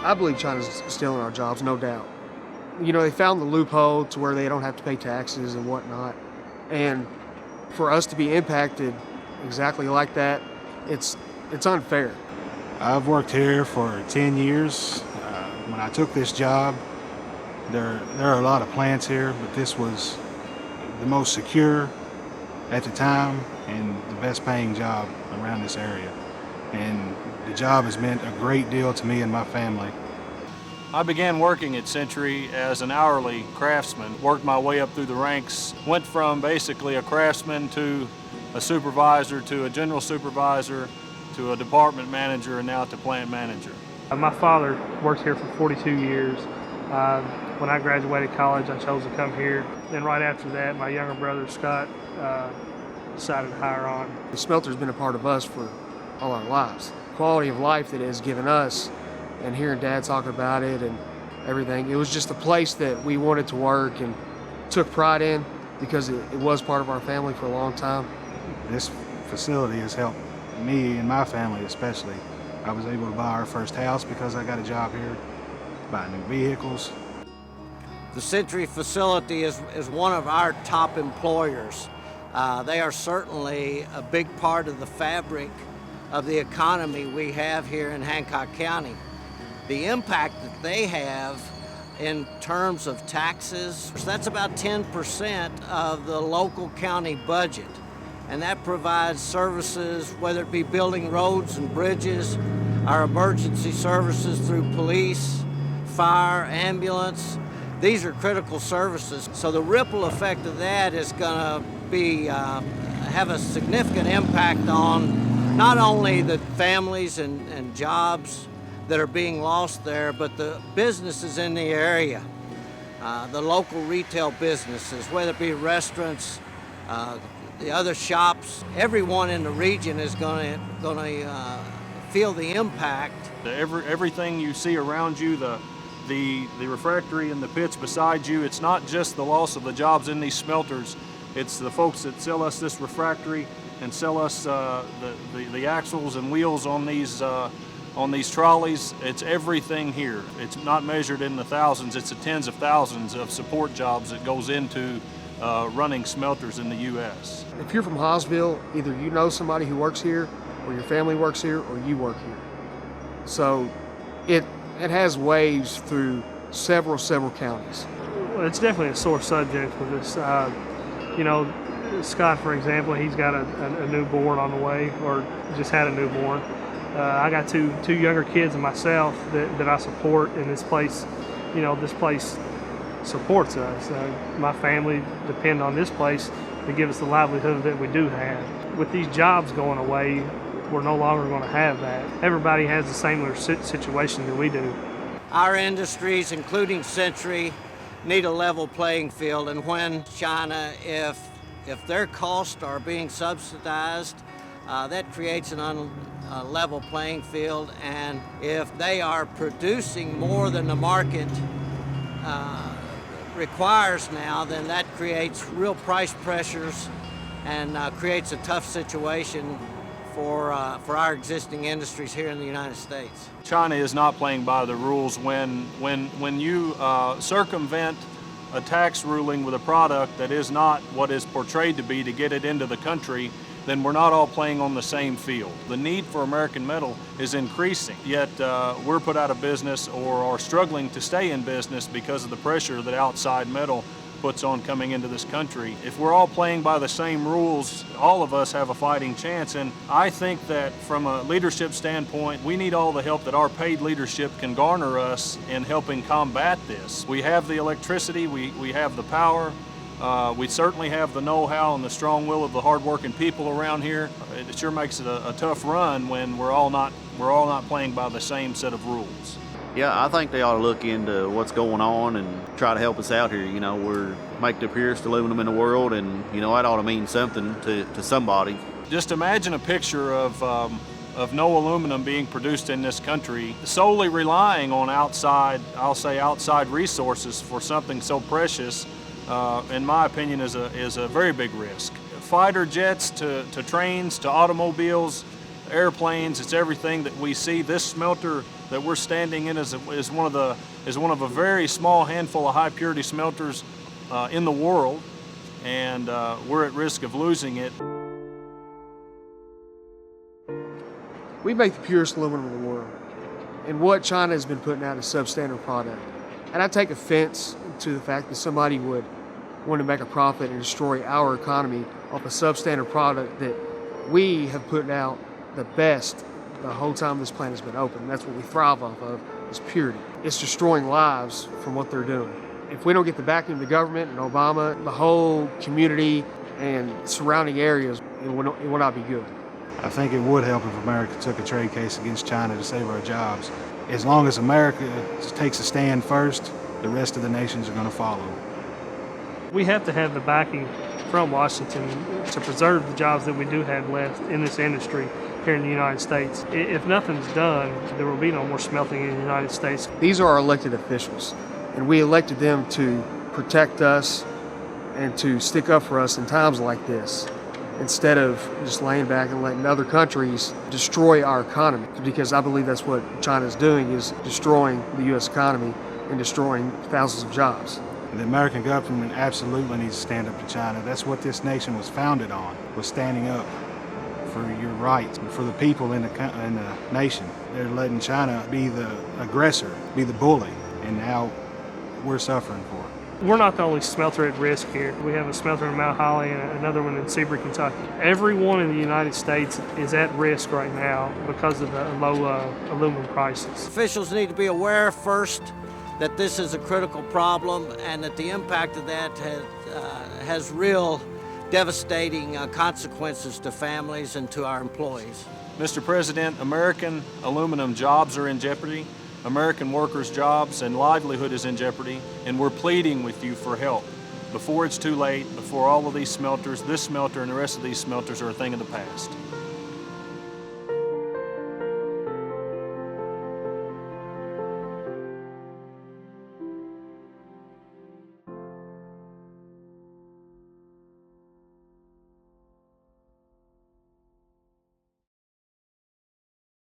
I believe China's stealing our jobs, no doubt. You know, they found the loophole to where they don't have to pay taxes and whatnot. And for us to be impacted exactly like that, it's unfair. I've worked here for 10 years. When I took this job, there are a lot of plants here, but this was the most secure at the time and the best paying job around this area. And the job has meant a great deal to me and my family. I began working at Century as an hourly craftsman, worked my way up through the ranks, went from basically a craftsman to a supervisor to a general supervisor to a department manager and now to plant manager. My father worked here for 42 years. When I graduated college, I chose to come here. Then right after that, my younger brother, Scott, decided to hire on. The smelter's been a part of us for all our lives. Quality of life that it has given us, and hearing Dad talk about it and everything, it was just a place that we wanted to work and took pride in because it was part of our family for a long time. This facility has helped me and my family especially. I was able to buy our first house because I got a job here, buy new vehicles. The Century facility is one of our top employers. They are certainly a big part of the fabric of the economy we have here in Hancock County. The impact that they have in terms of taxes, that's about 10% of the local county budget. And that provides services, whether it be building roads and bridges, our emergency services through police, fire, ambulance. These are critical services. So the ripple effect of that is going to be have a significant impact on not only the families and jobs that are being lost there, but the businesses in the area, the local retail businesses, whether it be restaurants, the other shops. Everyone in the region is going to feel the impact. Everything you see around you, the refractory and the pits beside you, it's not just the loss of the jobs in these smelters, it's the folks that sell us this refractory and sell us the axles and wheels on these trolleys. It's everything here. It's not measured in the thousands, it's the tens of thousands of support jobs that goes into running smelters in the U.S. If you're from Hawesville, either you know somebody who works here, or your family works here, or you work here. So it has waves through several counties. Well, it's definitely a sore subject with this. You know, Scott, for example, he's got a newborn on the way, or just had a newborn. I got two younger kids and myself that I support in this place. You know, this place supports us. My family depend on this place to give us the livelihood that we do have. With these jobs going away, we're no longer going to have that. Everybody has the same situation that we do. Our industries, including Century, need a level playing field, and when China, if their costs are being subsidized, that creates an unlevel playing field, and if they are producing more than the market requires now, then that creates real price pressures and creates a tough situation for our existing industries here in the United States. China is not playing by the rules. When you circumvent a tax ruling with a product that is not what is portrayed to be to get it into the country, then we're not all playing on the same field. The need for American metal is increasing, yet we're put out of business or are struggling to stay in business because of the pressure that outside metal puts on coming into this country. If we're all playing by the same rules, all of us have a fighting chance, and I think that from a leadership standpoint, we need all the help that our paid leadership can garner us in helping combat this. We have the electricity, we have the power, we certainly have the know-how and the strong will of the hard-working people around here. It sure makes it a tough run when we're all not playing by the same set of rules. Yeah, I think they ought to look into what's going on and try to help us out here. You know, we're make the purest aluminum in the world, and you know that ought to mean something to somebody. Just imagine a picture of no aluminum being produced in this country, solely relying on outside resources for something so precious. In my opinion, is a very big risk. Fighter jets to trains to automobiles, airplanes, it's everything that we see. This smelter that we're standing in is one of a very small handful of high purity smelters in the world, and we're at risk of losing it. We make the purest aluminum in the world, and what China has been putting out is substandard product. And I take offense to the fact that somebody would want to make a profit and destroy our economy off a substandard product that we have put out the best the whole time this plant has been open. That's what we thrive off of, is purity. It's destroying lives from what they're doing. If we don't get the backing of the government and Obama, the whole community and surrounding areas, it will not be good. I think it would help if America took a trade case against China to save our jobs. As long as America takes a stand first, the rest of the nations are going to follow. We have to have the backing from Washington to preserve the jobs that we do have left in this industry here in the United States. If nothing's done, there will be no more smelting in the United States. These are our elected officials, and we elected them to protect us and to stick up for us in times like this, instead of just laying back and letting other countries destroy our economy. Because I believe that's what China's doing, is destroying the U.S. economy and destroying thousands of jobs. The American government absolutely needs to stand up to China. That's what this nation was founded on, was standing up for your rights, for the people in the nation. They're letting China be the aggressor, be the bully, and now we're suffering for it. We're not the only smelter at risk here. We have a smelter in Mount Holly and another one in Seabury, Kentucky. Everyone in the United States is at risk right now because of the low aluminum prices. Officials need to be aware first that this is a critical problem and that the impact of that has real devastating consequences to families and to our employees. Mr. President, American aluminum jobs are in jeopardy. American workers' jobs and livelihood is in jeopardy, and we're pleading with you for help before it's too late, before all of these smelters, this smelter and the rest of these smelters are a thing of the past.